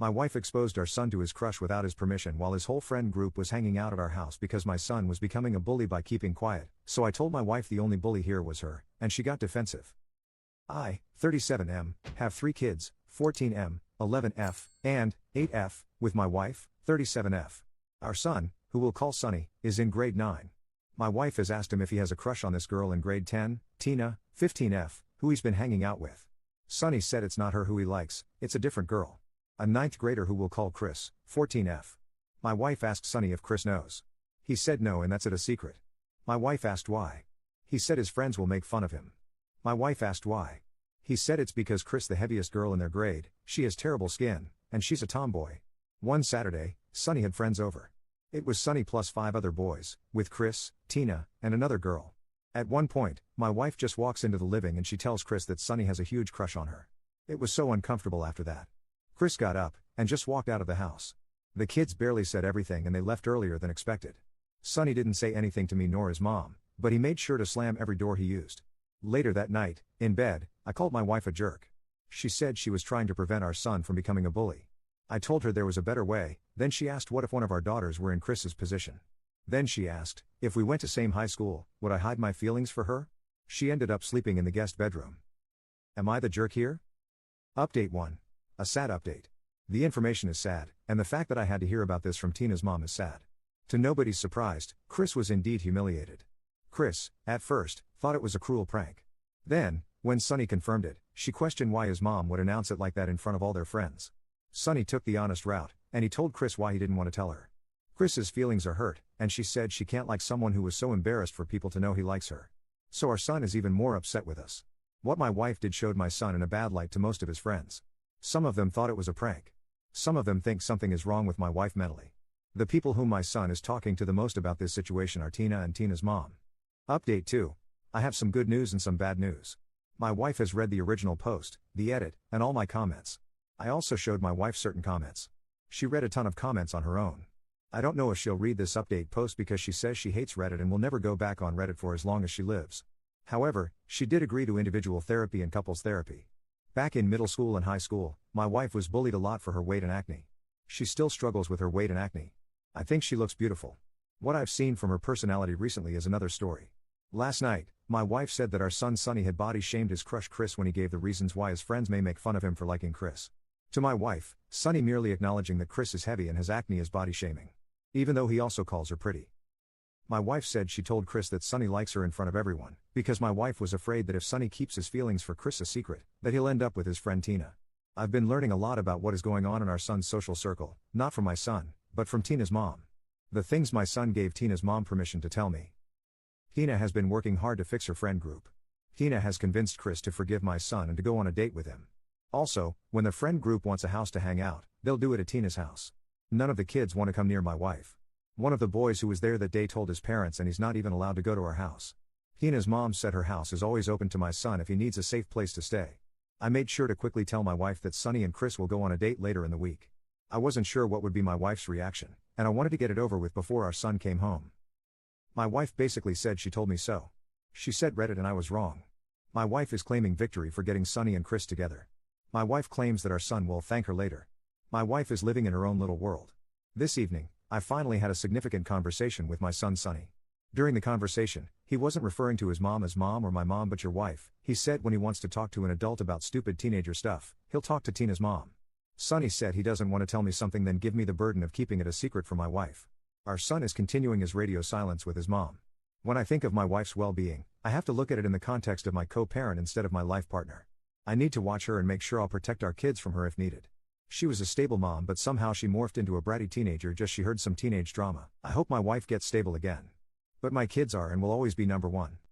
My wife exposed our son to his crush without his permission while his whole friend group was hanging out at our house because my son was becoming a bully by keeping quiet, so I told my wife the only bully here was her, and she got defensive. I, 37M, have 3 kids, 14M, 11F, and 8F, with my wife, 37F. Our son, who we'll call Sonny, is in grade 9. My wife has asked him if he has a crush on this girl in grade 10, Tina, 15F, who he's been hanging out with. Sonny said it's not her who he likes, it's a different girl. A 9th grader who we'll call Chris, 14F. My wife asked Sonny if Chris knows. He said no and that's it a secret. My wife asked why. He said his friends will make fun of him. My wife asked why. He said it's because Chris the heaviest girl in their grade, she has terrible skin, and she's a tomboy. One Saturday, Sonny had friends over. It was Sonny plus 5 other boys, with Chris, Tina, and another girl. At one point, my wife just walks into the living and she tells Chris that Sonny has a huge crush on her. It was so uncomfortable after that. Chris got up, and just walked out of the house. The kids barely said everything and they left earlier than expected. Sonny didn't say anything to me nor his mom, but he made sure to slam every door he used. Later that night, in bed, I called my wife a jerk. She said she was trying to prevent our son from becoming a bully. I told her there was a better way, then she asked what if one of our daughters were in Chris's position. Then she asked, if we went to same high school, would I hide my feelings for her? She ended up sleeping in the guest bedroom. Am I the jerk here? Update 1. A sad update. The information is sad, and the fact that I had to hear about this from Tina's mom is sad. To nobody's surprise, Chris was indeed humiliated. Chris, at first, thought it was a cruel prank. Then, when Sonny confirmed it, she questioned why his mom would announce it like that in front of all their friends. Sonny took the honest route, and he told Chris why he didn't want to tell her. Chris's feelings are hurt, and she said she can't like someone who was so embarrassed for people to know he likes her. So our son is even more upset with us. What my wife did showed my son in a bad light to most of his friends. Some of them thought it was a prank. Some of them think something is wrong with my wife mentally. The people whom my son is talking to the most about this situation are Tina and Tina's mom. Update 2. I have some good news and some bad news. My wife has read the original post, the edit, and all my comments. I also showed my wife certain comments. She read a ton of comments on her own. I don't know if she'll read this update post because she says she hates Reddit and will never go back on Reddit for as long as she lives. However, she did agree to individual therapy and couples therapy. Back in middle school and high school, my wife was bullied a lot for her weight and acne. She still struggles with her weight and acne. I think she looks beautiful. What I've seen from her personality recently is another story. Last night, my wife said that our son Sonny had body shamed his crush Chris when he gave the reasons why his friends may make fun of him for liking Chris. To my wife, Sonny merely acknowledging that Chris is heavy and has acne is body shaming. Even though he also calls her pretty. My wife said she told Chris that Sonny likes her in front of everyone, because my wife was afraid that if Sonny keeps his feelings for Chris a secret, that he'll end up with his friend Tina. I've been learning a lot about what is going on in our son's social circle, not from my son, but from Tina's mom. The things my son gave Tina's mom permission to tell me. Tina has been working hard to fix her friend group. Tina has convinced Chris to forgive my son and to go on a date with him. Also, when the friend group wants a house to hang out, they'll do it at Tina's house. None of the kids want to come near my wife. One of the boys who was there that day told his parents and he's not even allowed to go to our house. Tina's mom said her house is always open to my son if he needs a safe place to stay. I made sure to quickly tell my wife that Sonny and Chris will go on a date later in the week. I wasn't sure what would be my wife's reaction, and I wanted to get it over with before our son came home. My wife basically said she told me so. She said Reddit and I was wrong. My wife is claiming victory for getting Sonny and Chris together. My wife claims that our son will thank her later. My wife is living in her own little world. This evening, I finally had a significant conversation with my son Sonny. During the conversation, he wasn't referring to his mom as mom or my mom but your wife. He said when he wants to talk to an adult about stupid teenager stuff, he'll talk to Tina's mom. Sonny said he doesn't want to tell me something then give me the burden of keeping it a secret from my wife. Our son is continuing his radio silence with his mom. When I think of my wife's well-being, I have to look at it in the context of my co-parent instead of my life partner. I need to watch her and make sure I'll protect our kids from her if needed. She was a stable mom but somehow she morphed into a bratty teenager just she heard some teenage drama. I hope my wife gets stable again. But my kids are and will always be number one.